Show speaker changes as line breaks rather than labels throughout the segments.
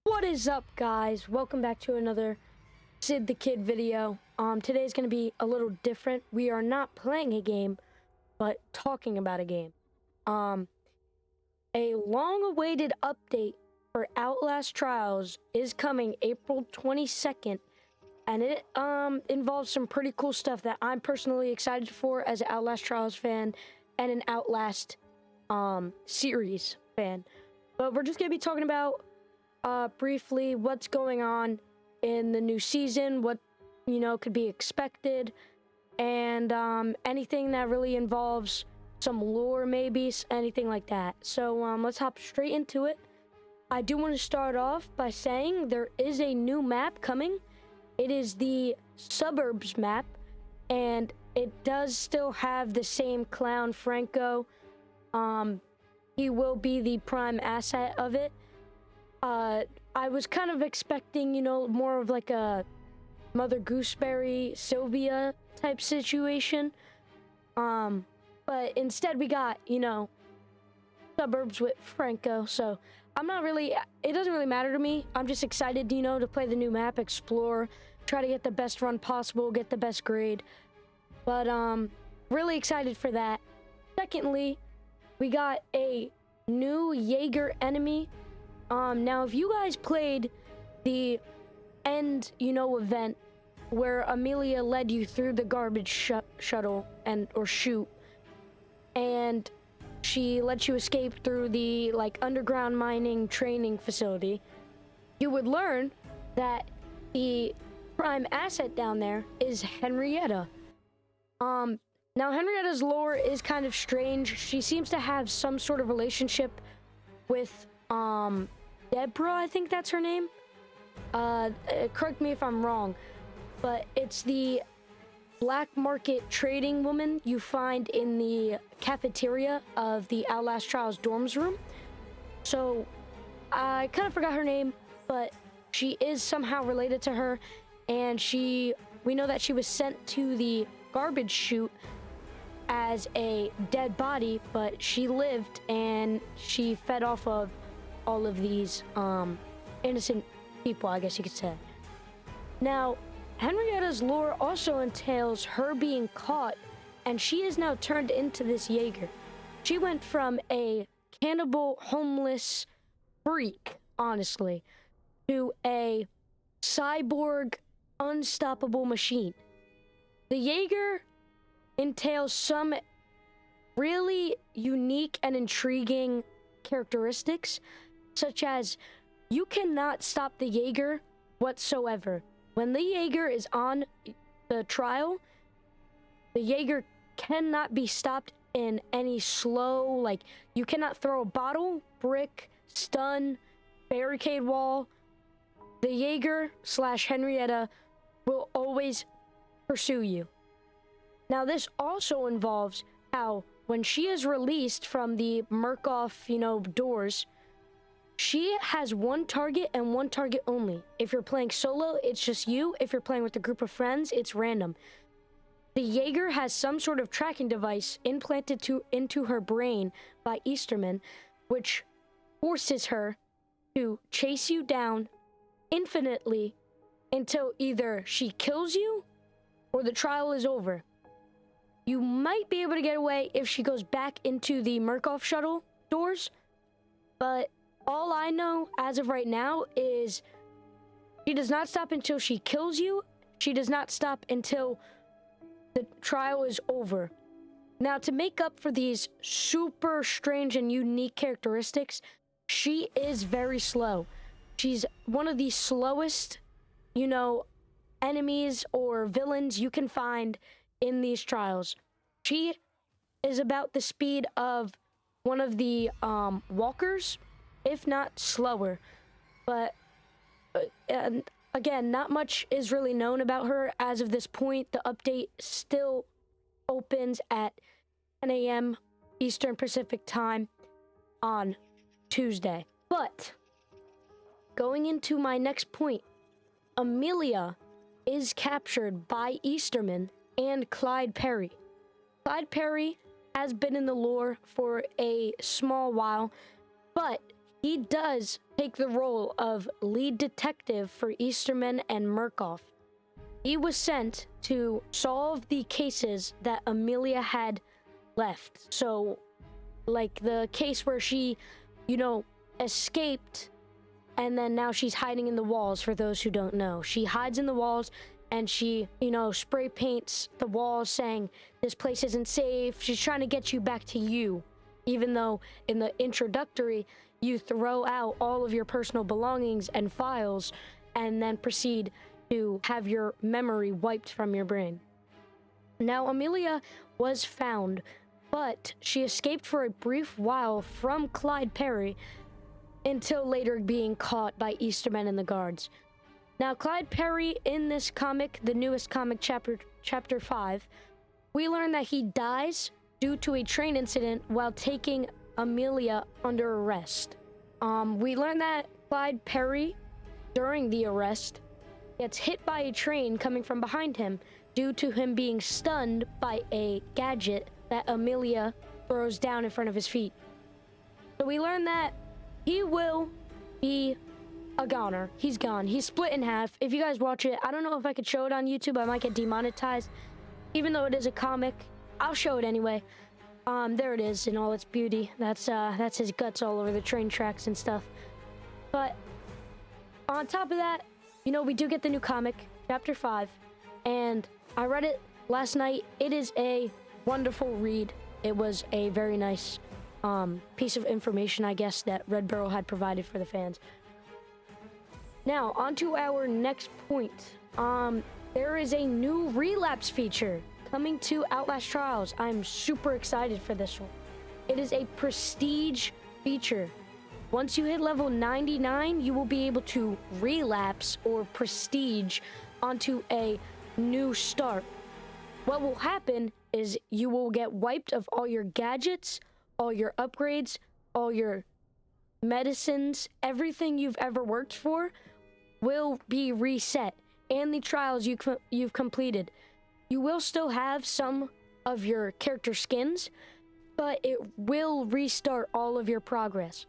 What is up, guys? Welcome back to another Sid the Kid video. Today's gonna be a little different. We are not playing a game, but talking about a game. A long-awaited update for Outlast Trials is coming April 22nd, and it involves some pretty cool stuff that I'm personally excited for as an Outlast Trials fan and an Outlast series fan. But we're just gonna be talking about briefly what's going on in the new season, what could be expected, and anything that really involves some lore, maybe anything like that. So let's hop straight into it. I do want to start off by saying there is a new map coming. It is the suburbs map, and it does still have the same clown Franco. He will be the prime asset of it. I was kind of expecting, more of like a Mother Gooseberry, Sylvia type situation. But instead we got, suburbs with Franco. So it doesn't really matter to me. I'm just excited, to play the new map, explore, try to get the best run possible, get the best grade. But, really excited for that. Secondly, we got a new Jaeger enemy. Now, if you guys played the end, event where Amelia led you through the garbage shuttle or chute, and she let you escape through the underground mining training facility, you would learn that the prime asset down there is Henrietta. Now Henrietta's lore is kind of strange. She seems to have some sort of relationship with Deborah, I think that's her name. Correct me if I'm wrong, but it's the black market trading woman you find in the cafeteria of the Outlast Trials dorms room. So I kind of forgot her name, but she is somehow related to her, and we know that she was sent to the garbage chute as a dead body, but she lived and she fed off of all of these innocent people, I guess you could say. Now, Henrietta's lore also entails her being caught, and she is now turned into this Jaeger. She went from a cannibal, homeless freak, honestly, to a cyborg, unstoppable machine. The Jaeger entails some really unique and intriguing characteristics, such as you cannot stop the Jaeger whatsoever. When the Jaeger is on the trial, the Jaeger cannot be stopped in any slow, you cannot throw a bottle, brick, stun, barricade wall. The Jaeger / Henrietta will always pursue you. Now, this also involves how when she is released from the Murkoff, doors, she has one target and one target only. If you're playing solo, it's just you. If you're playing with a group of friends, it's random. The Jaeger has some sort of tracking device implanted into her brain by Easterman, which forces her to chase you down infinitely until either she kills you or the trial is over. You might be able to get away if she goes back into the Murkoff shuttle doors, but all I know as of right now is she does not stop until she kills you. She does not stop until the trial is over. Now, to make up for these super strange and unique characteristics, she is very slow. She's one of the slowest, enemies or villains you can find in these trials. She is about the speed of one of the walkers, if not slower. But again, not much is really known about her as of this point. The update still opens at 10 a.m. Eastern Pacific time on Tuesday. But going into my next point, Amelia is captured by Easterman and Clyde Perry. Clyde Perry has been in the lore for a small while, but he does take the role of lead detective for Easterman and Murkoff. He was sent to solve the cases that Amelia had left. So, like the case where she, escaped, and then now she's hiding in the walls. For those who don't know, she hides in the walls and she, spray paints the walls saying this place isn't safe. She's trying to get you back to you, even though in the introductory, you throw out all of your personal belongings and files and then proceed to have your memory wiped from your brain. Now, Amelia was found, but she escaped for a brief while from Clyde Perry until later being caught by Easterman and the guards. Now, Clyde Perry, in this comic, the newest comic, chapter 5, we learn that he dies due to a train incident while taking Amelia under arrest. We learn that Clyde Perry, during the arrest, gets hit by a train coming from behind him due to him being stunned by a gadget that Amelia throws down in front of his feet. So we learn that he will be a goner. He's gone. He's split in half. If you guys watch it, I don't know if I could show it on YouTube. I might get demonetized. Even though it is a comic, I'll show it anyway. There it is in all its beauty. That's his guts all over the train tracks and stuff. But on top of that, we do get the new comic, chapter 5, and I read it last night. It is a wonderful read. It was a very nice piece of information, I guess, that Red Barrel had provided for the fans. Now, on to our next point. There is a new relapse feature coming to Outlast Trials. I'm super excited for this one. It is a prestige feature. Once you hit level 99, you will be able to relapse or prestige onto a new start. What will happen is you will get wiped of all your gadgets, all your upgrades, all your medicines, everything you've ever worked for will be reset, and the trials you've completed. You will still have some of your character skins, but it will restart all of your progress.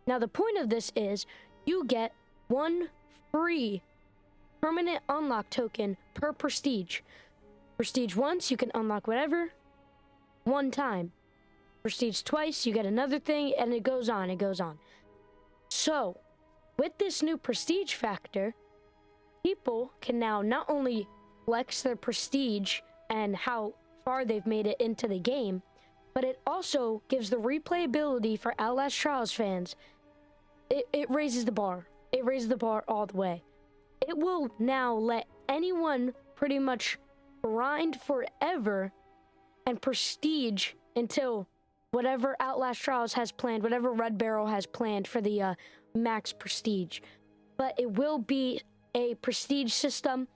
Now, the point of this is you get one free permanent unlock token per prestige. Prestige once, you can unlock whatever, one time. Prestige twice, you get another thing, and it goes on, So, with this new prestige factor, people can now not only flex their prestige and how far they've made it into the game, but it also gives the replayability for Outlast Trials fans. It raises the bar. It raises the bar all the way. It will now let anyone pretty much grind forever and prestige until whatever Outlast Trials has planned, whatever Red Barrel has planned for the max prestige. But it will be a prestige system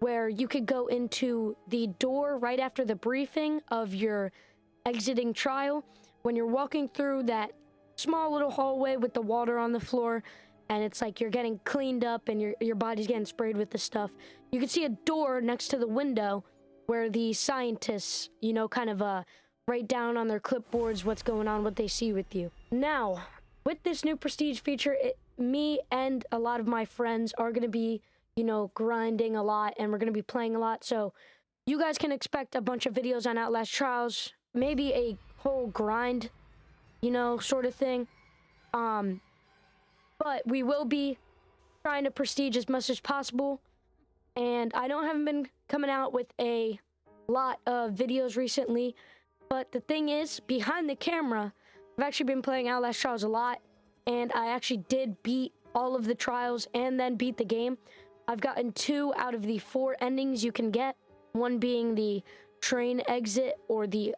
where you could go into the door right after the briefing of your exiting trial. When you're walking through that small little hallway with the water on the floor, and it's like you're getting cleaned up and your body's getting sprayed with the stuff, you can see a door next to the window where the scientists, kind of write down on their clipboards what's going on, what they see with you. Now, with this new prestige feature, me and a lot of my friends are going to be, grinding a lot, and we're going to be playing a lot. So you guys can expect a bunch of videos on Outlast Trials, maybe a whole grind, sort of thing. But we will be trying to prestige as much as possible. And I haven't been coming out with a lot of videos recently. But the thing is, behind the camera, I've actually been playing Outlast Trials a lot. And I actually did beat all of the trials and then beat the game. I've gotten 2 out of the 4 endings you can get. One being the train exit or the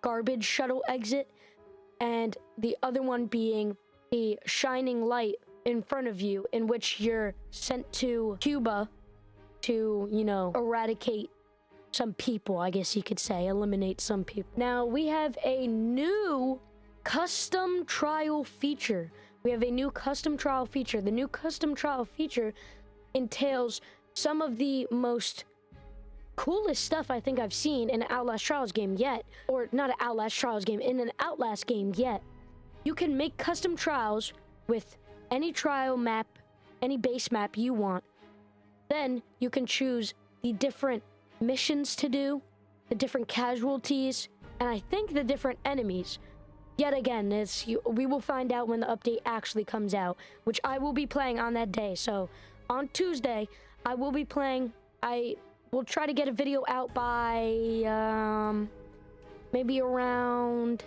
garbage shuttle exit. And the other one being the shining light in front of you, in which you're sent to Cuba to, eradicate some people, I guess you could say, eliminate some people. Now, we have a new custom trial feature. The new custom trial feature entails some of the most coolest stuff I think I've seen in an Outlast Trials game yet. Or not an Outlast Trials game, in an Outlast game yet. You can make custom trials with any trial map, any base map you want. Then you can choose the different missions to do, the different casualties, and I think the different enemies. Yet again, we will find out when the update actually comes out, which I will be playing on that day. So on Tuesday, I will be playing. I will try to get a video out by maybe around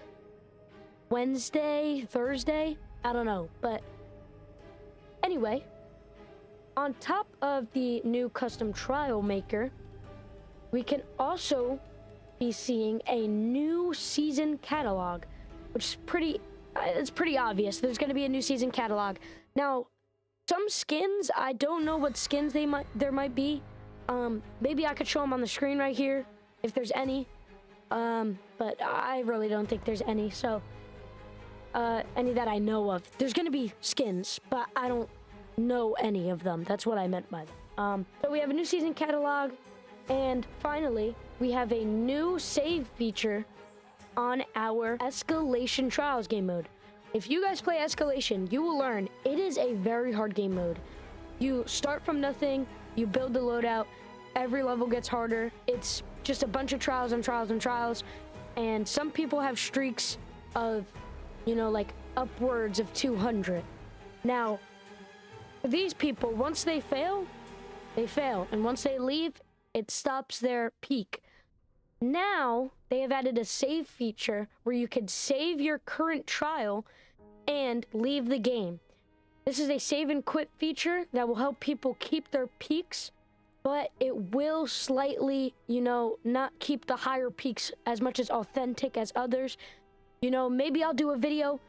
Wednesday, Thursday. I don't know. But anyway, on top of the new custom trial maker, we can also be seeing a new season catalog, which is pretty obvious. There's going to be a new season catalog. Now, some skins, I don't know what skins there might be. Maybe I could show them on the screen right here if there's any. But I really don't think there's any. So, any that I know of. There's going to be skins, but I don't know any of them. That's what I meant by that. So we have a new season catalog, and finally, we have a new save feature on our Escalation Trials game mode. If you guys play Escalation, you will learn it is a very hard game mode. You start from nothing, you build the loadout, every level gets harder. It's just a bunch of trials and trials and trials, and some people have streaks of, like upwards of 200. Now, for these people, once they fail, and once they leave, it stops their peak. Now, they have added a save feature where you can save your current trial and leave the game. This is a save and quit feature that will help people keep their peaks, but it will slightly, not keep the higher peaks as much as authentic as others. Maybe I'll do a video,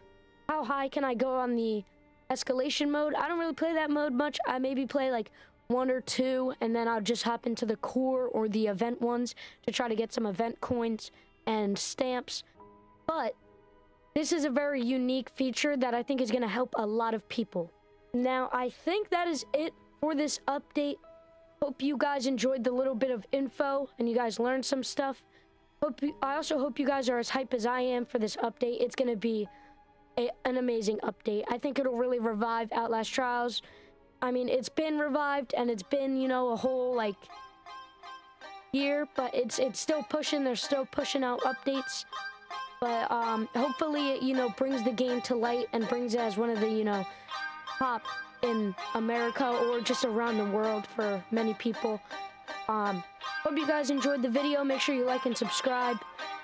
how high can I go on the escalation mode? I don't really play that mode much. I maybe play like 1 or 2, and then I'll just hop into the core or the event ones to try to get some event coins and stamps. But this is a very unique feature that I think is going to help a lot of people. Now, I think that is it for this update. Hope you guys enjoyed the little bit of info and you guys learned some stuff. I also hope you guys are as hype as I am for this update. It's going to be an amazing update. I think it'll really revive Outlast Trials. I mean, it's been revived and it's been, a whole year, but it's still pushing. They're still pushing out updates. But hopefully it, brings the game to light and brings it as one of the, top in America or just around the world for many people. Hope you guys enjoyed the video. Make sure you like and subscribe.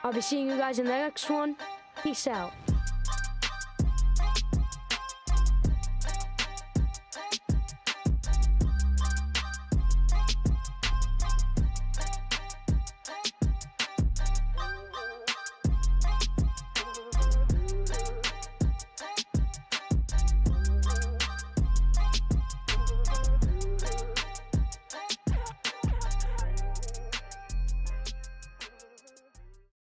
I'll be seeing you guys in the next one. Peace out.